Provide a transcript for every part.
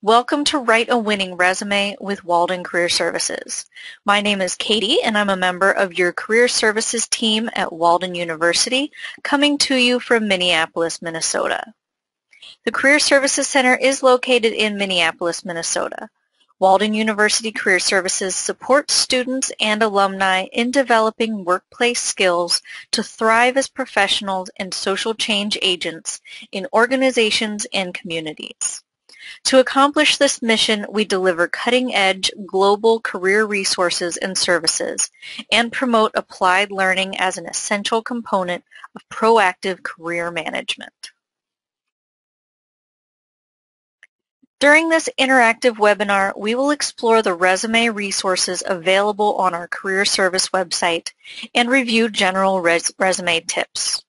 Welcome to Write a Winning Resume with Walden Career Services. My name is Katie and I'm a member of your Career Services team at Walden University, coming to you from Minneapolis, Minnesota. The Career Services Center is located in Minneapolis, Minnesota. Walden University Career Services supports students and alumni in developing workplace skills to thrive as professionals and social change agents in organizations and communities. To accomplish this mission, we deliver cutting-edge global career resources and services and promote applied learning as an essential component of proactive career management. During this interactive webinar, we will explore the resume resources available on our career service website and review general resume tips.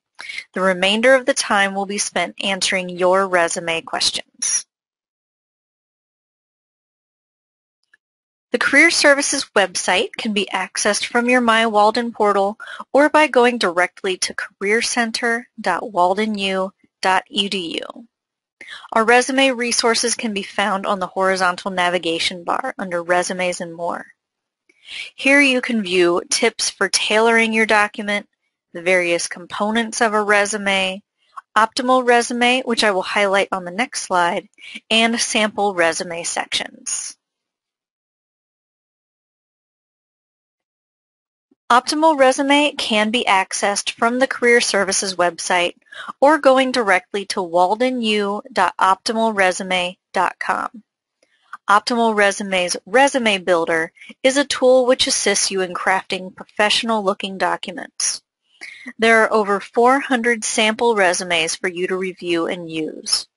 The remainder of the time will be spent answering your resume questions. The Career Services website can be accessed from your My Walden portal or by going directly to careercenter.waldenu.edu. Our resume resources can be found on the horizontal navigation bar under Resumes and More. Here you can view tips for tailoring your document, the various components of a resume, optimal resume, which I will highlight on the next slide, and sample resume sections. Optimal Resume can be accessed from the Career Services website or going directly to waldenu.optimalresume.com. Optimal Resume's Resume Builder is a tool which assists you in crafting professional-looking documents. There are over 400 sample resumes for you to review and use.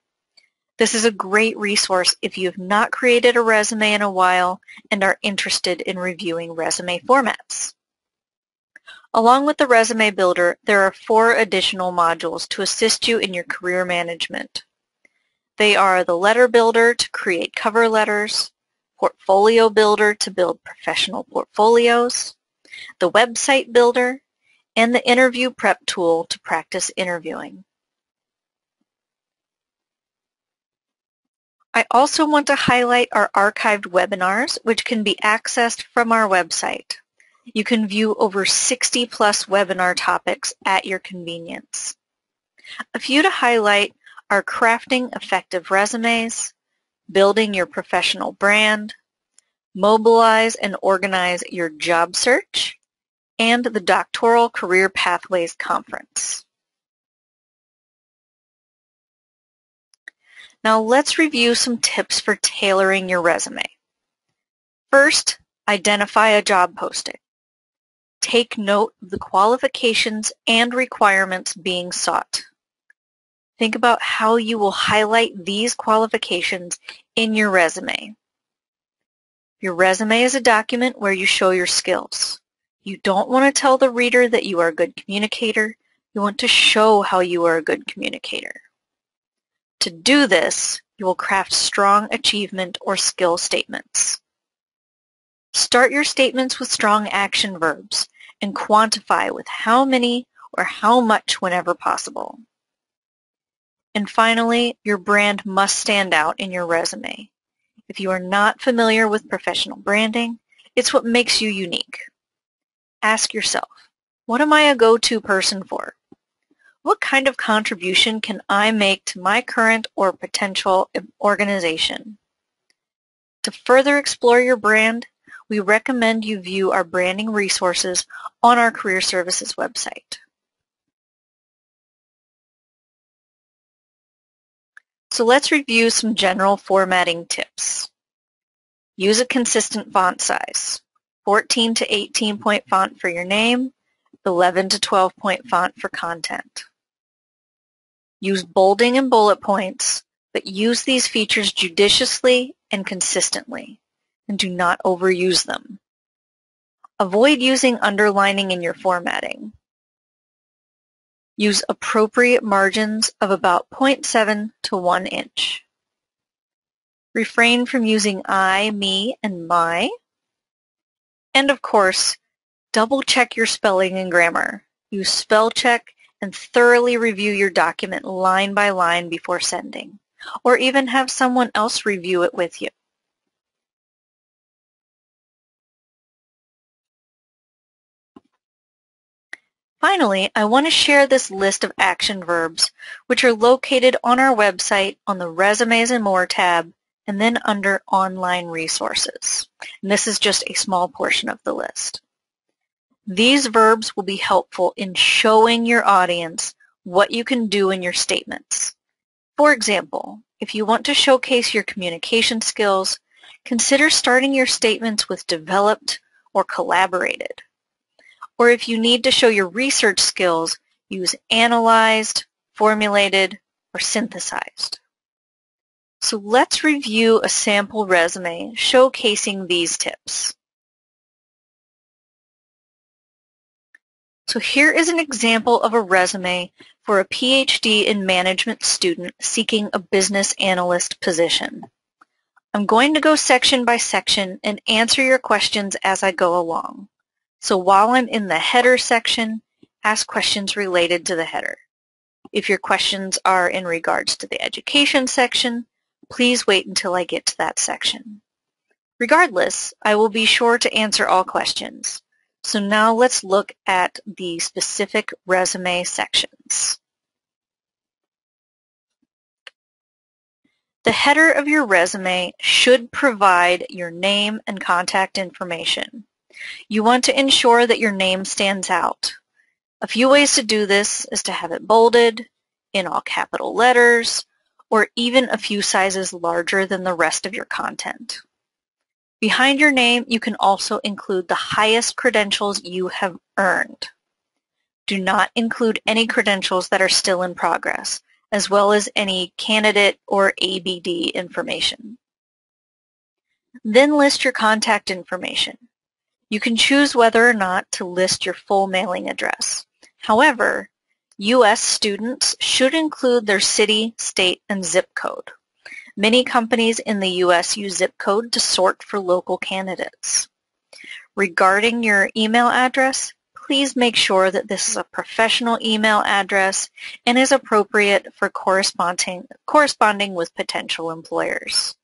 This is a great resource if you have not created a resume in a while and are interested in reviewing resume formats. Along with the Resume Builder, there are 4 additional modules to assist you in your career management. They are the Letter Builder to create cover letters, Portfolio Builder to build professional portfolios, the Website Builder, and the Interview Prep tool to practice interviewing. I also want to highlight our archived webinars, which can be accessed from our website. You can view over 60-plus webinar topics at your convenience. A few to highlight are crafting effective resumes, building your professional brand, mobilize and organize your job search, and the Doctoral Career Pathways Conference. Now let's review some tips for tailoring your resume. First, identify a job posting. Take note of the qualifications and requirements being sought. Think about how you will highlight these qualifications in your resume. Your resume is a document where you show your skills. You don't want to tell the reader that you are a good communicator. You want to show how you are a good communicator. To do this, you will craft strong achievement or skill statements. Start your statements with strong action verbs and quantify with how many or how much whenever possible. And finally, your brand must stand out in your resume. If you are not familiar with professional branding, it's what makes you unique. Ask yourself, what am I a go-to person for? What kind of contribution can I make to my current or potential organization? To further explore your brand, we recommend you view our branding resources on our Career Services website. So let's review some general formatting tips. Use a consistent font size, 14 to 18 point font for your name, 11 to 12 point font for content. Use bolding and bullet points, but use these features judiciously and consistently, and do not overuse them. Avoid using underlining in your formatting. Use appropriate margins of about 0.7 to 1 inch. Refrain from using I, me, and my. And of course, double check your spelling and grammar. Use spell check and thoroughly review your document line by line before sending. or even have someone else review it with you. Finally, I want to share this list of action verbs, which are located on our website on the Resumes and More tab, and then under Online Resources. And this is just a small portion of the list. These verbs will be helpful in showing your audience what you can do in your statements. For example, if you want to showcase your communication skills, consider starting your statements with developed or collaborated. Or if you need to show your research skills, use analyzed, formulated, or synthesized. So let's review a sample resume showcasing these tips. So here is an example of a resume for a PhD in management student seeking a business analyst position. I'm going to go section by section and answer your questions as I go along. So while I'm in the header section, ask questions related to the header. If your questions are in regards to the education section, please wait until I get to that section. Regardless, I will be sure to answer all questions. So now let's look at the specific resume sections. The header of your resume should provide your name and contact information. You want to ensure that your name stands out. A few ways to do this is to have it bolded, in all capital letters, or even a few sizes larger than the rest of your content. Behind your name, you can also include the highest credentials you have earned. Do not include any credentials that are still in progress, as well as any candidate or ABD information. Then list your contact information. You can choose whether or not to list your full mailing address. However, U.S. students should include their city, state, and zip code. Many companies in the U.S. use zip code to sort for local candidates. Regarding your email address, please make sure that this is a professional email address and is appropriate for corresponding with potential employers.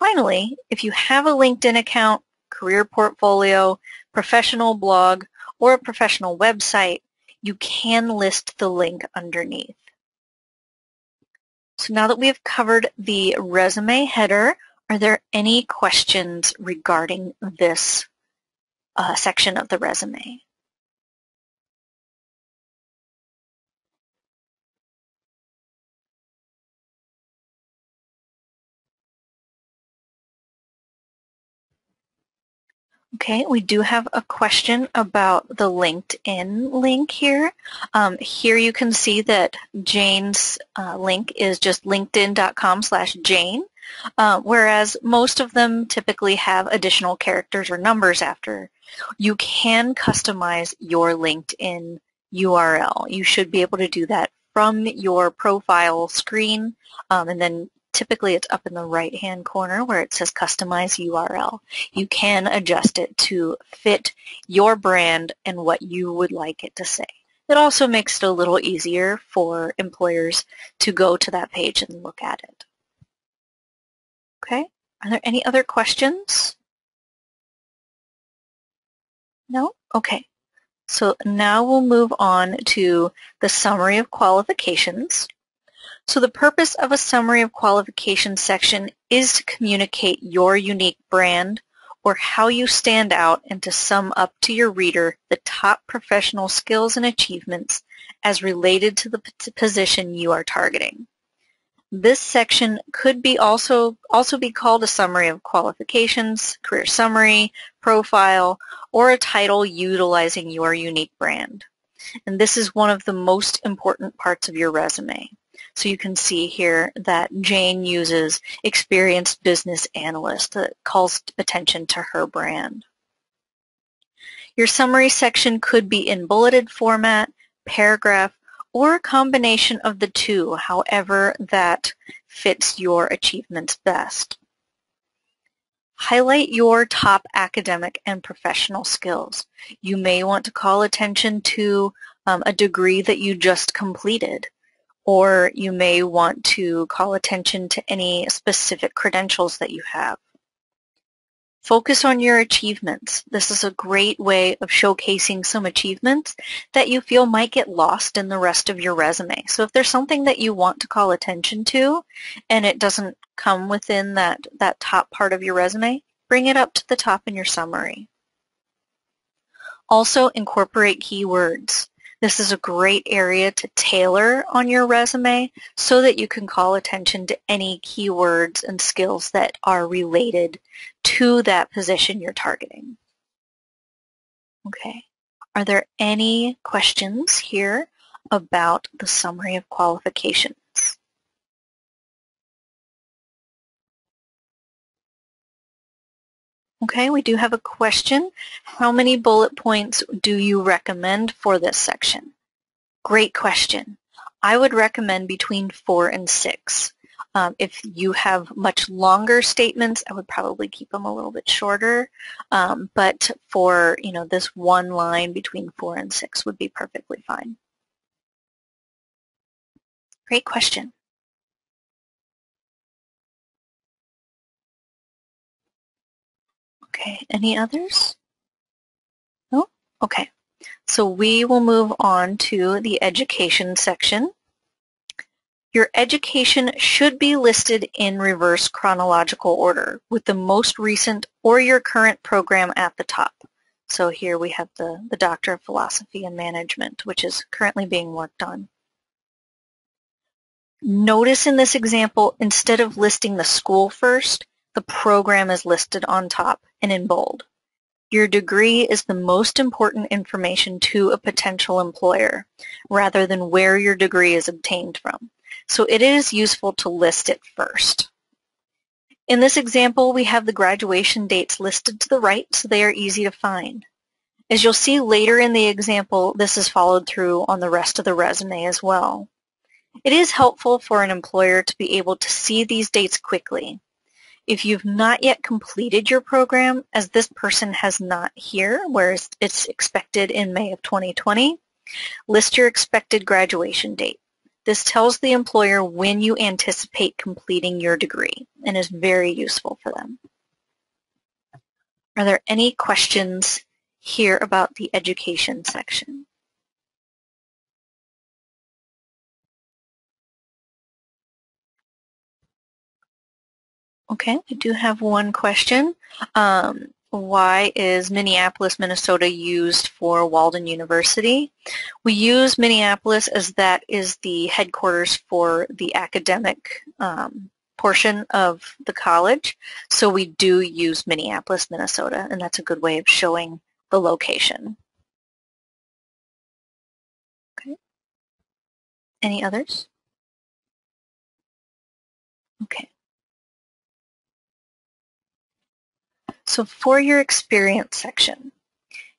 Finally, if you have a LinkedIn account, career portfolio, professional blog, or a professional website, you can list the link underneath. So now that we have covered the resume header, are there any questions regarding this section of the resume? Okay, we do have a question about the LinkedIn link here. Here you can see that Jane's link is just linkedin.com/Jane, whereas most of them typically have additional characters or numbers after. You can customize your LinkedIn URL. You should be able to do that from your profile screen, and then typically it's up in the right-hand corner where it says Customize URL. You can adjust it to fit your brand and what you would like it to say. It also makes it a little easier for employers to go to that page and look at it. Okay, are there any other questions? No? Okay. So now we'll move on to the summary of qualifications. So the purpose of a summary of qualifications section is to communicate your unique brand or how you stand out and to sum up to your reader the top professional skills and achievements as related to the position you are targeting. This section could be also be called a summary of qualifications, career summary, profile, or a title utilizing your unique brand. And this is one of the most important parts of your resume. So you can see here that Jane uses experienced business analyst that calls attention to her brand. Your summary section could be in bulleted format, paragraph, or a combination of the two, however that fits your achievements best. Highlight your top academic and professional skills. You may want to call attention to a degree that you just completed, or you may want to call attention to any specific credentials that you have. Focus on your achievements. This is a great way of showcasing some achievements that you feel might get lost in the rest of your resume. So if there's something that you want to call attention to and it doesn't come within that top part of your resume, bring it up to the top in your summary. Also, incorporate keywords. This is a great area to tailor on your resume so that you can call attention to any keywords and skills that are related to that position you're targeting. Okay. Are there any questions here about the summary of qualifications? Okay, we do have a question. How many bullet points do you recommend for this section? Great question. I would recommend between 4 and 6. If you have much longer statements, I would probably keep them a little bit shorter. But for this one line, between 4 and 6 would be perfectly fine. Great question. Okay, any others? No? Okay, so we will move on to the education section. Your education should be listed in reverse chronological order with the most recent or your current program at the top. So here we have the Doctor of Philosophy and Management, which is currently being worked on. Notice in this example, instead of listing the school first, the program is listed on top and in bold. Your degree is the most important information to a potential employer, rather than where your degree is obtained from. So it is useful to list it first. In this example, we have the graduation dates listed to the right, so they are easy to find. As you'll see later in the example, this is followed through on the rest of the resume as well. It is helpful for an employer to be able to see these dates quickly. If you've not yet completed your program, as this person has not here, whereas it's expected in May of 2020, list your expected graduation date. This tells the employer when you anticipate completing your degree and is very useful for them. Are there any questions here about the education section? Okay, I do have one question. Why is Minneapolis, Minnesota used for Walden University? We use Minneapolis as that is the headquarters for the academic portion of the college. So we do use Minneapolis, Minnesota, and that's a good way of showing the location. Okay. Any others? Okay. So for your experience section,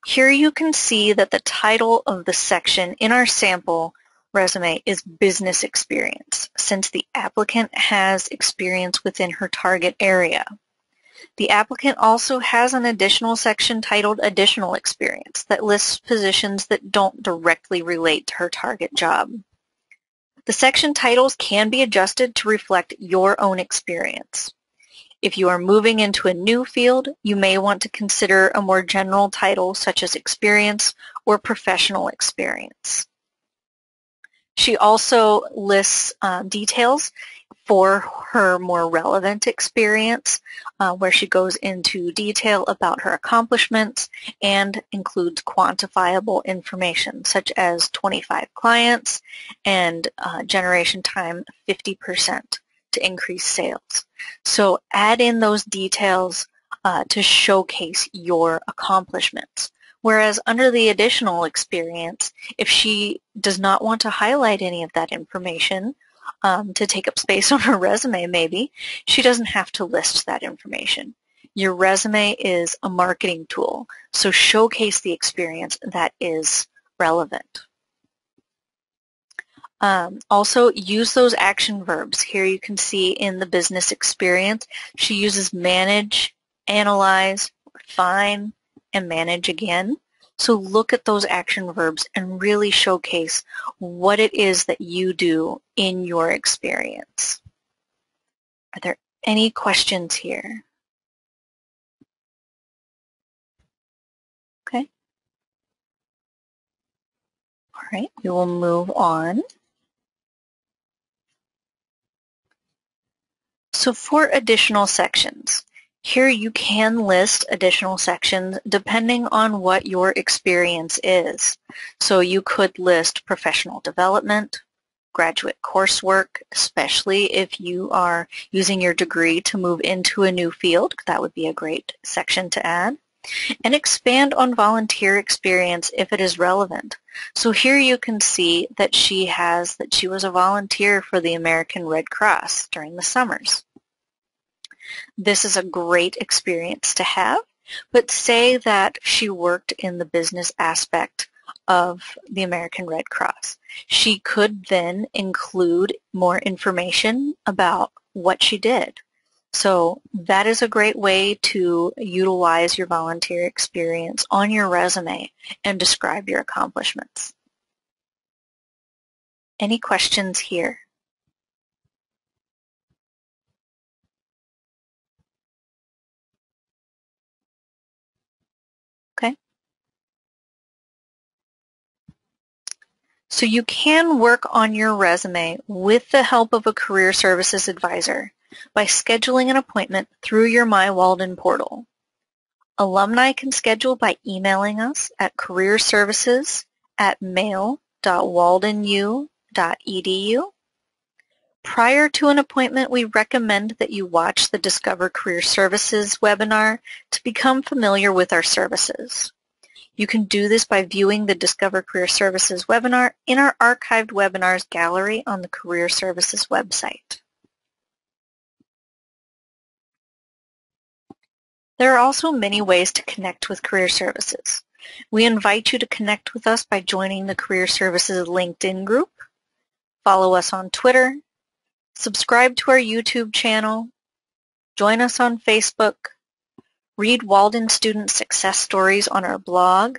here you can see that the title of the section in our sample resume is business experience, since the applicant has experience within her target area. The applicant also has an additional section titled additional experience that lists positions that don't directly relate to her target job. The section titles can be adjusted to reflect your own experience. If you are moving into a new field, you may want to consider a more general title such as experience or professional experience. She also lists details for her more relevant experience, where she goes into detail about her accomplishments and includes quantifiable information such as 25 clients and generation time 50% to increase sales. So add in those details to showcase your accomplishments. Whereas under the additional experience, if she does not want to highlight any of that information to take up space on her resume maybe, she doesn't have to list that information. Your resume is a marketing tool, so showcase the experience that is relevant. Also, use those action verbs. Here you can see in the business experience, she uses manage, analyze, refine, and manage again. So look at those action verbs and really showcase what it is that you do in your experience. Are there any questions here? Okay. All right, we will move on. So for additional sections, here you can list additional sections depending on what your experience is. So you could list professional development, graduate coursework, especially if you are using your degree to move into a new field. That would be a great section to add. And expand on volunteer experience if it is relevant. So here you can see that she was a volunteer for the American Red Cross during the summers. This is a great experience to have, but say that she worked in the business aspect of the American Red Cross. She could then include more information about what she did. So that is a great way to utilize your volunteer experience on your resume and describe your accomplishments. Any questions here? Okay. So you can work on your resume with the help of a career services advisor by scheduling an appointment through your My Walden portal. Alumni can schedule by emailing us at careerservices@mail.waldenu.edu. Prior to an appointment, we recommend that you watch the Discover Career Services webinar to become familiar with our services. You can do this by viewing the Discover Career Services webinar in our archived webinars gallery on the Career Services website. There are also many ways to connect with Career Services. We invite you to connect with us by joining the Career Services LinkedIn group, follow us on Twitter, subscribe to our YouTube channel, join us on Facebook, read Walden student success stories on our blog,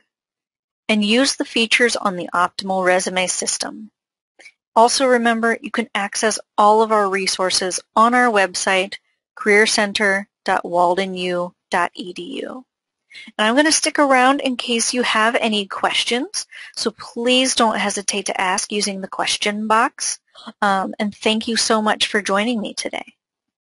and use the features on the Optimal Resume system. Also remember, you can access all of our resources on our website, careercenter.waldenu.edu. And I'm going to stick around in case you have any questions, so please don't hesitate to ask using the question box. And thank you so much for joining me today.